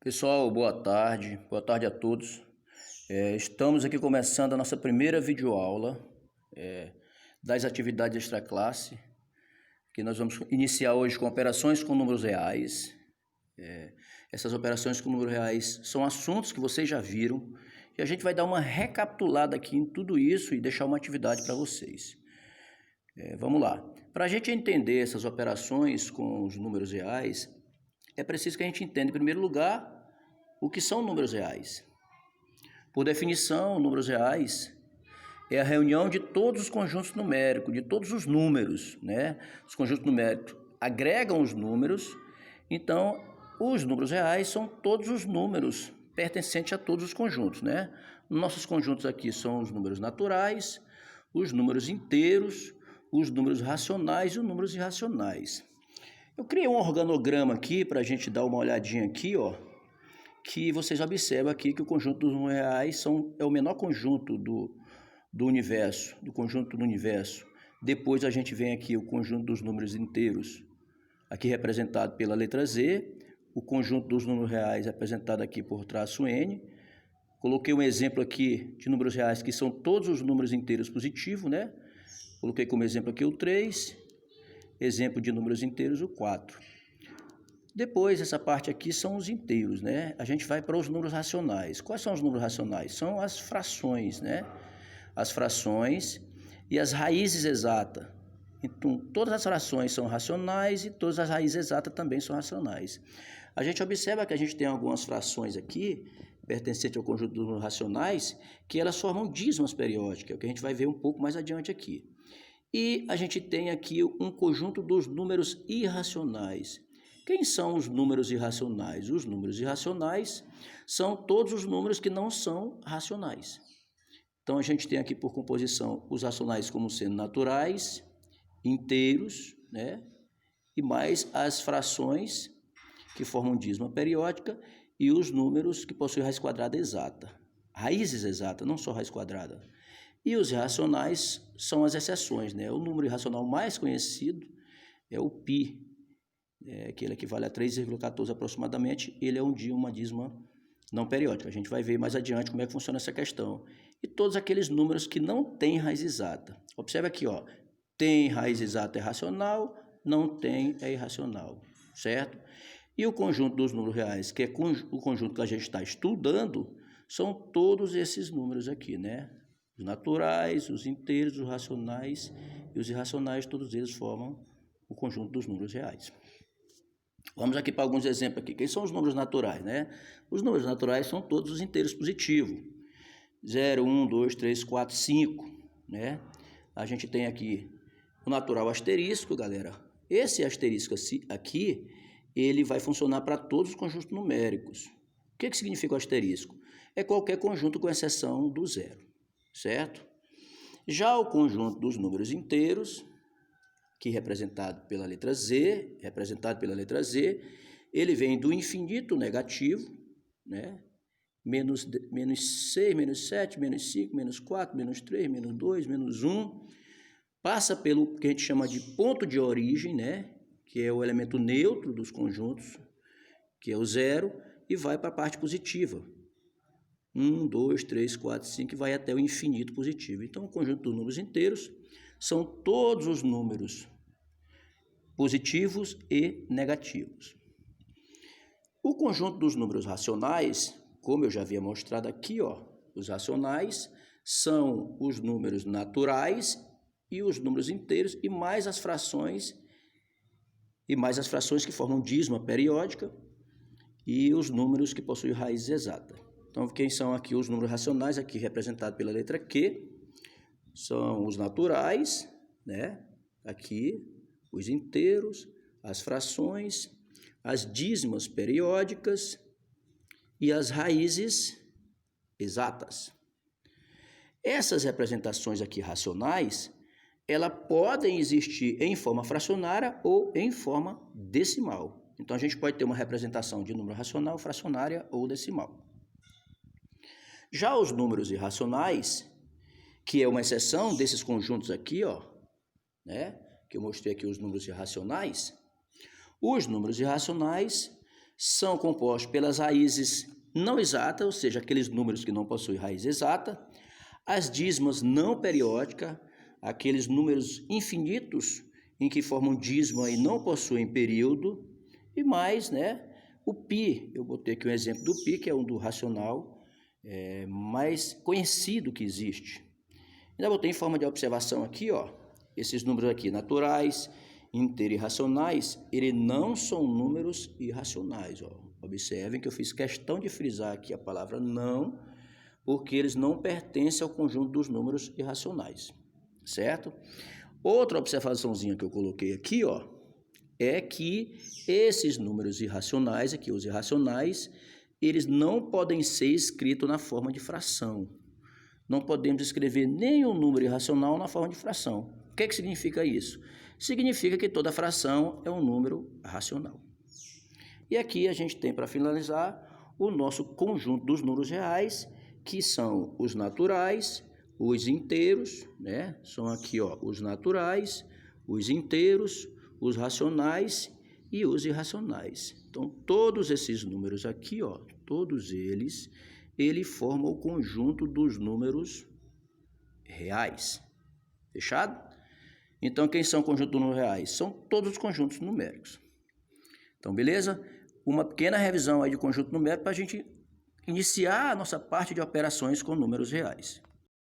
Pessoal, boa tarde a todos. Estamos aqui começando a nossa primeira videoaula das atividades extraclasse, que nós vamos iniciar hoje com operações com números reais. Essas operações com números reais são assuntos que vocês já viram e a gente vai dar uma recapitulada aqui em tudo isso e deixar uma atividade para vocês. Vamos lá. Para a gente entender essas operações com os números reais, é preciso que a gente entenda, em primeiro lugar, o que são números reais. Por definição, números reais é a reunião de todos os conjuntos numéricos, de todos os números, né? Os conjuntos numéricos agregam os números, então os números reais são todos os números pertencentes a todos os conjuntos, né? Nossos conjuntos aqui são os números naturais, os números inteiros, os números racionais e os números irracionais. Eu criei um organograma aqui para a gente dar uma olhadinha aqui, ó, que vocês observam aqui que o conjunto dos números reais é o menor conjunto do universo, do conjunto do universo. Depois a gente vem aqui o conjunto dos números inteiros, aqui representado pela letra Z, o conjunto dos números reais representado aqui por traço N. Coloquei um exemplo aqui de números reais que são todos os números inteiros positivos, né? Coloquei como exemplo aqui o 3, exemplo de números inteiros o 4. Depois, essa parte aqui são os inteiros, né? A gente vai para os números racionais. Quais são os números racionais? São as frações, né? As frações e as raízes exatas. Então, todas as frações são racionais e todas as raízes exatas também são racionais. A gente observa que a gente tem algumas frações aqui, pertencentes ao conjunto dos números racionais, que elas formam dízimas periódicas, o que a gente vai ver um pouco mais adiante aqui. E a gente tem aqui um conjunto dos números irracionais. Quem são os números irracionais? Os números irracionais são todos os números que não são racionais. Então, a gente tem aqui por composição os racionais como sendo naturais, inteiros, né? E mais as frações que formam dízima periódica e os números que possuem raiz quadrada exata. Raízes exatas, não só raiz quadrada. E os irracionais são as exceções, né? O número irracional mais conhecido é o π, que ele equivale a 3,14 aproximadamente. Ele é uma dízima não periódica. A gente vai ver mais adiante como é que funciona essa questão. E todos aqueles números que não têm raiz exata. Observe aqui, ó, tem raiz exata é racional, não tem é irracional, certo? E o conjunto dos números reais, que é o conjunto que a gente está estudando, são todos esses números aqui, né? Os naturais, os inteiros, os racionais e os irracionais, todos eles formam o conjunto dos números reais. Vamos aqui para alguns exemplos aqui. Quem são os números naturais, né? Os números naturais são todos os inteiros positivos. 0, 1, 2, 3, 4, 5, né? A gente tem aqui o natural asterisco, galera. Esse asterisco aqui, ele vai funcionar para todos os conjuntos numéricos. O que significa o asterisco? É qualquer conjunto com exceção do zero, certo? Já o conjunto dos números inteiros, que representado pela letra Z, ele vem do infinito negativo, né? Menos 6, menos 7, menos 5, menos 4, menos 3, menos 2, menos 1, passa pelo que a gente chama de ponto de origem, né? Que é o elemento neutro dos conjuntos, que é o zero, e vai para a parte positiva. 1, 2, 3, 4, 5, e vai até o infinito positivo. Então, o conjunto dos números inteiros são todos os números positivos e negativos. O conjunto dos números racionais, como eu já havia mostrado aqui, ó, os racionais são os números naturais e os números inteiros e mais as frações que formam dízima periódica e os números que possuem raiz exata. Então, quem são aqui os números racionais, aqui representado pela letra Q, são os naturais, né? Aqui, os inteiros, as frações, as dízimas periódicas e as raízes exatas. Essas representações aqui racionais, elas podem existir em forma fracionária ou em forma decimal. Então, a gente pode ter uma representação de número racional, fracionária ou decimal. Já os números irracionais, que é uma exceção desses conjuntos aqui, ó, né? Que eu mostrei aqui os números irracionais. Os números irracionais são compostos pelas raízes não exatas, ou seja, aqueles números que não possuem raiz exata, as dízimas não periódicas, aqueles números infinitos em que formam dízima e não possuem período, e mais, né, o π. Eu botei aqui um exemplo do π, que é um do racional mais conhecido que existe. Ainda botei em forma de observação aqui, ó, esses números aqui, naturais, inteiros e racionais, eles não são números irracionais, ó. Observem que eu fiz questão de frisar aqui a palavra não, porque eles não pertencem ao conjunto dos números irracionais, certo? Outra observaçãozinha que eu coloquei aqui, ó, é que esses números irracionais, aqui os irracionais, eles não podem ser escritos na forma de fração. Não podemos escrever nenhum número irracional na forma de fração. O que significa isso? Significa que toda fração é um número racional. E aqui a gente tem, para finalizar, o nosso conjunto dos números reais, que são os naturais, os inteiros, né? São aqui, ó, os naturais, os inteiros, os racionais e os irracionais. Então, todos esses números aqui, ó, todos eles formam o conjunto dos números reais. Fechado? Então, quem são o conjunto dos números reais? São todos os conjuntos numéricos. Então, beleza? Uma pequena revisão aí de conjunto numérico para a gente iniciar a nossa parte de operações com números reais.